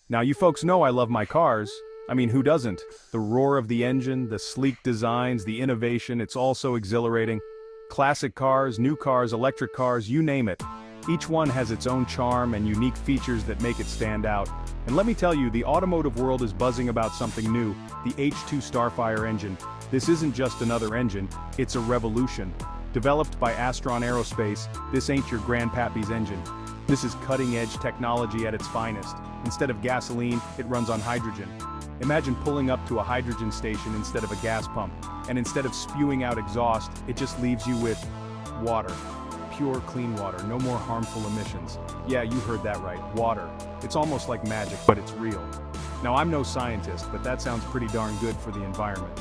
Now you folks know I love my cars. I mean, who doesn't? The roar of the engine, the sleek designs, the innovation, it's all so exhilarating. Classic cars, new cars, electric cars, you name it. Each one has its own charm and unique features that make it stand out. And let me tell you, the automotive world is buzzing about something new, the H2 Starfire engine. This isn't just another engine, it's a revolution. Developed by Astron Aerospace, this ain't your grandpappy's engine. This is cutting-edge technology at its finest. Instead of gasoline, it runs on hydrogen. Imagine pulling up to a hydrogen station instead of a gas pump, and instead of spewing out exhaust, it just leaves you with water. Pure, clean water, no more harmful emissions. Yeah, you heard that right, water. It's almost like magic, but it's real. Now, I'm no scientist, but that sounds pretty darn good for the environment.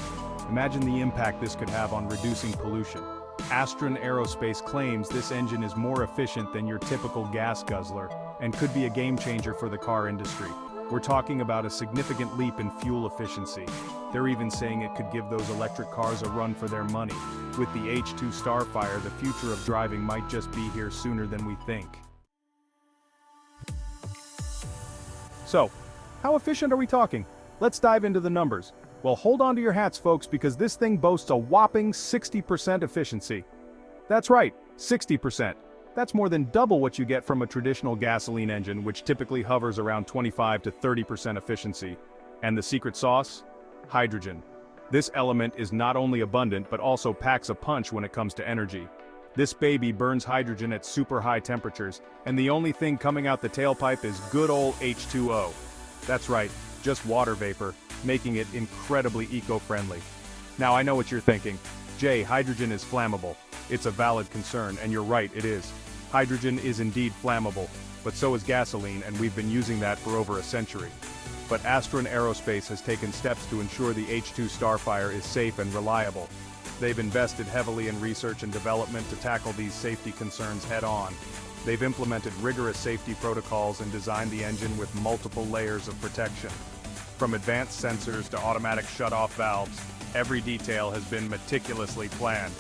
Imagine the impact this could have on reducing pollution. Astron Aerospace claims this engine is more efficient than your typical gas guzzler, and could be a game changer for the car industry. We're talking about a significant leap in fuel efficiency. They're even saying it could give those electric cars a run for their money. With the H2 Starfire, the future of driving might just be here sooner than we think. So, how efficient are we talking? Let's dive into the numbers. Well, hold on to your hats, folks, because this thing boasts a whopping 60% efficiency. That's right, 60%. That's more than double what you get from a traditional gasoline engine, which typically hovers around 25 to 30% efficiency. And the secret sauce? Hydrogen. This element is not only abundant but also packs a punch when it comes to energy. This baby burns hydrogen at super high temperatures, and the only thing coming out the tailpipe is good old H2O. That's right, just water vapor, making it incredibly eco-friendly. Now I know what you're thinking. Jay, hydrogen is flammable. It's a valid concern, and you're right, it is. Hydrogen is indeed flammable, but so is gasoline, and we've been using that for over a century. But Astron Aerospace has taken steps to ensure the H2 Starfire is safe and reliable. They've invested heavily in research and development to tackle these safety concerns head-on. They've implemented rigorous safety protocols and designed the engine with multiple layers of protection. From advanced sensors to automatic shut-off valves, every detail has been meticulously planned.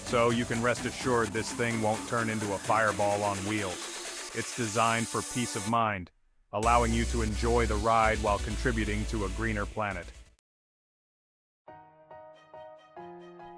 So you can rest assured this thing won't turn into a fireball on wheels. It's designed for peace of mind, allowing you to enjoy the ride while contributing to a greener planet.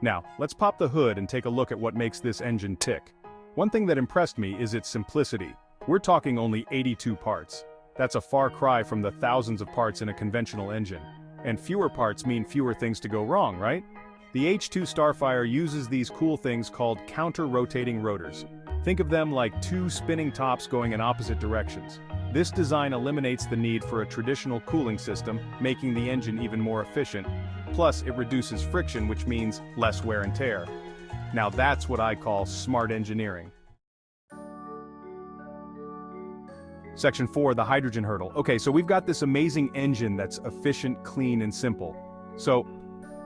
Now, let's pop the hood and take a look at what makes this engine tick. One thing that impressed me is its simplicity. We're talking only 82 parts. That's a far cry from the thousands of parts in a conventional engine. And fewer parts mean fewer things to go wrong, right? The H2 Starfire uses these cool things called counter-rotating rotors. Think of them like two spinning tops going in opposite directions. This design eliminates the need for a traditional cooling system, making the engine even more efficient. Plus, it reduces friction, which means less wear and tear. Now that's what I call smart engineering. Section 4, the hydrogen hurdle. Okay, so we've got this amazing engine that's efficient, clean, and simple. So,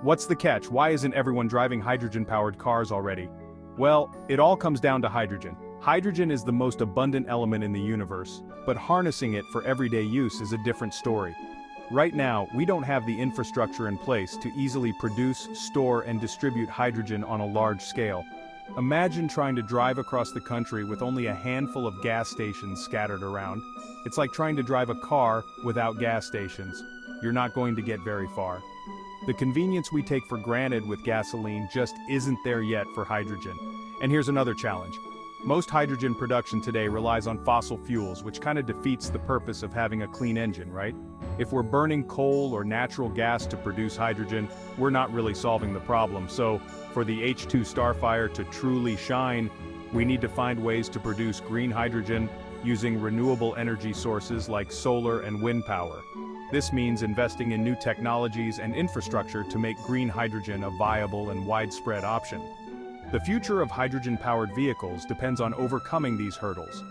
what's the catch? Why isn't everyone driving hydrogen-powered cars already? Well, it all comes down to hydrogen. Hydrogen is the most abundant element in the universe, but harnessing it for everyday use is a different story. Right now, we don't have the infrastructure in place to easily produce, store, and distribute hydrogen on a large scale. Imagine trying to drive across the country with only a handful of gas stations scattered around. It's like trying to drive a car without gas stations. You're not going to get very far. The convenience we take for granted with gasoline just isn't there yet for hydrogen. And here's another challenge. Most hydrogen production today relies on fossil fuels, which kind of defeats the purpose of having a clean engine, right? If we're burning coal or natural gas to produce hydrogen, we're not really solving the problem. So, for the H2 Starfire to truly shine, we need to find ways to produce green hydrogen using renewable energy sources like solar and wind power. This means investing in new technologies and infrastructure to make green hydrogen a viable and widespread option. The future of hydrogen-powered vehicles depends on overcoming these hurdles.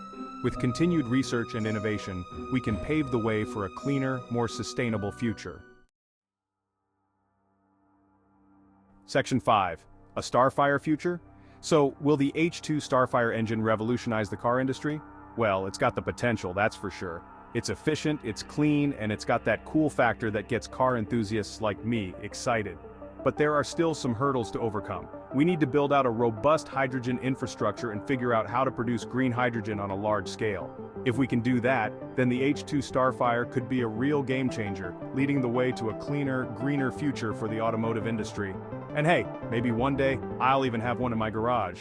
With continued research and innovation, we can pave the way for a cleaner, more sustainable future. Section 5. A Starfire Future? So, will the H2 Starfire engine revolutionize the car industry? Well, it's got the potential, that's for sure. It's efficient, it's clean, and it's got that cool factor that gets car enthusiasts like me excited. But there are still some hurdles to overcome. We need to build out a robust hydrogen infrastructure and figure out how to produce green hydrogen on a large scale. If we can do that, then the H2 Starfire could be a real game changer, leading the way to a cleaner, greener future for the automotive industry. And hey, maybe one day, I'll even have one in my garage.